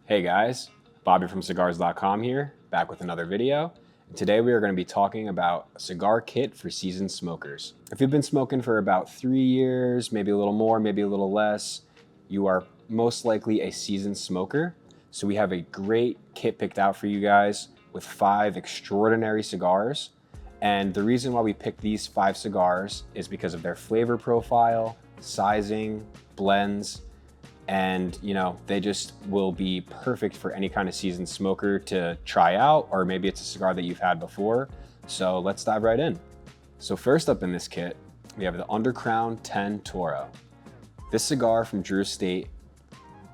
Hey guys, Bobby from cigars.com here, back with another video. Today we are going to be talking about a cigar kit for seasoned smokers. If you've been smoking for about 3 years, maybe a little more, maybe a little less, you are most likely a seasoned smoker. So we have a great kit picked out for you guys with 5 extraordinary cigars. And the reason why we picked these 5 cigars is because of their flavor profile, sizing, blends, and they just will be perfect for any kind of seasoned smoker to try out, or maybe it's a cigar that you've had before. So let's dive right in. So first up in this kit, we have the Undercrown 10 Toro. This cigar from Drew Estate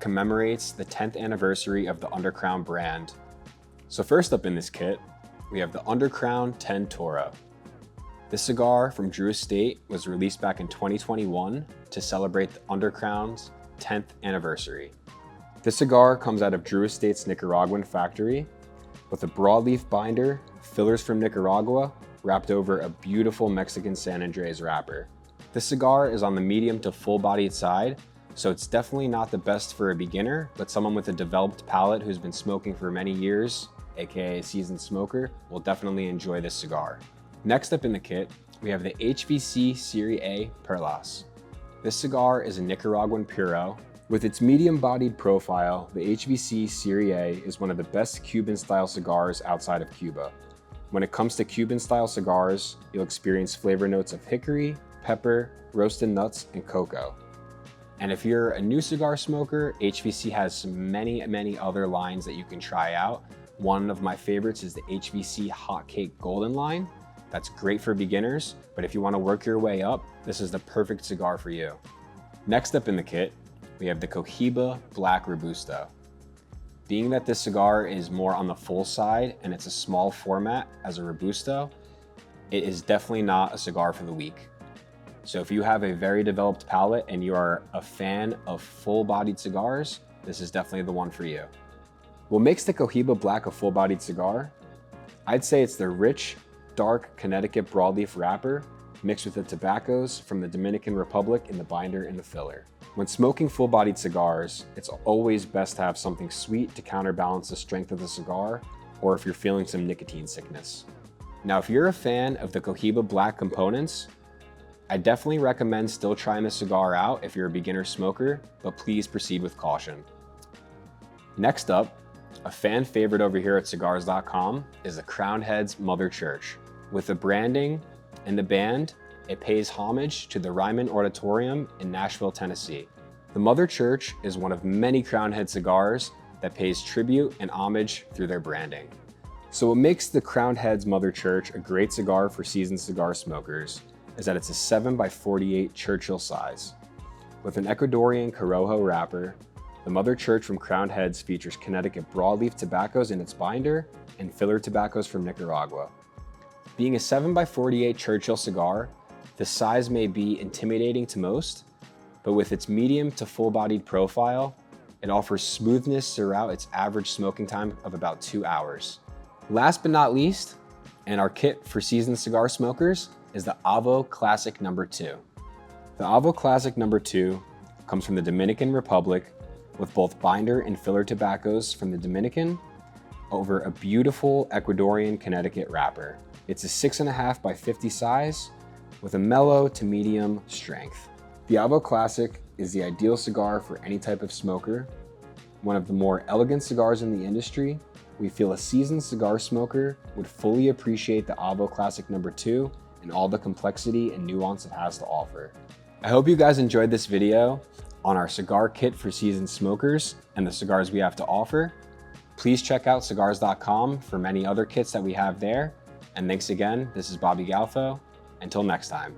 commemorates the 10th anniversary of the Undercrown brand. So first up in this kit, we have the Undercrown 10 Toro. This cigar from Drew Estate was released back in 2021 to celebrate the Undercrown's 10th anniversary. This cigar comes out of Drew Estate's Nicaraguan factory with a broadleaf binder, fillers from Nicaragua, wrapped over a beautiful Mexican San Andres wrapper. This cigar is on the medium to full-bodied side, so it's definitely not the best for a beginner, but someone with a developed palate who's been smoking for many years, aka a seasoned smoker, will definitely enjoy this cigar. Next up in the kit, we have the HVC Serie A Perlas. This cigar is a Nicaraguan Puro. With its medium-bodied profile, the HVC Serie A is one of the best Cuban-style cigars outside of Cuba. When it comes to Cuban-style cigars, you'll experience flavor notes of hickory, pepper, roasted nuts, and cocoa. And if you're a new cigar smoker, HVC has many other lines that you can try out. One of my favorites is the HVC Hot Cake Golden line. That's great for beginners, but if you want to work your way up, this is the perfect cigar for you. Next up in the kit, we have the Cohiba Black Robusto. Being that this cigar is more on the full side and it's a small format as a Robusto, it is definitely not a cigar for the weak. So if you have a very developed palate and you are a fan of full-bodied cigars, this is definitely the one for you. What makes the Cohiba Black a full-bodied cigar? I'd say it's the rich, dark Connecticut broadleaf wrapper mixed with the tobaccos from the Dominican Republic in the binder and the filler. When smoking full-bodied cigars, it's always best to have something sweet to counterbalance the strength of the cigar, or if you're feeling some nicotine sickness. Now, if you're a fan of the Cohiba Black components, I definitely recommend still trying the cigar out if you're a beginner smoker, but please proceed with caution. Next up, a fan favorite over here at cigars.com is the Crowned Heads Mother Church. With the branding and the band, it pays homage to the Ryman Auditorium in Nashville, Tennessee. The Mother Church is one of many Crowned Head cigars that pays tribute and homage through their branding. So what makes the Crowned Heads Mother Church a great cigar for seasoned cigar smokers is that it's a 7x48 Churchill size. With an Ecuadorian Corojo wrapper, the Mother Church from Crowned Heads features Connecticut broadleaf tobaccos in its binder and filler tobaccos from Nicaragua. Being a 7x48 Churchill cigar, the size may be intimidating to most, but with its medium to full-bodied profile, it offers smoothness throughout its average smoking time of about 2 hours. Last but not least, and our kit for seasoned cigar smokers, is the Avo Classic No. 2. The Avo Classic No. 2 comes from the Dominican Republic with both binder and filler tobaccos from the Dominican over a beautiful Ecuadorian Connecticut wrapper. It's a 6.5x50 size with a mellow to medium strength. The Avo Classic is the ideal cigar for any type of smoker. One of the more elegant cigars in the industry, we feel a seasoned cigar smoker would fully appreciate the Avo Classic No. 2 and all the complexity and nuance it has to offer. I hope you guys enjoyed this video on our cigar kit for seasoned smokers and the cigars we have to offer. Please check out cigars.com for many other kits that we have there. And thanks again, this is Bobby Galfo. Until next time.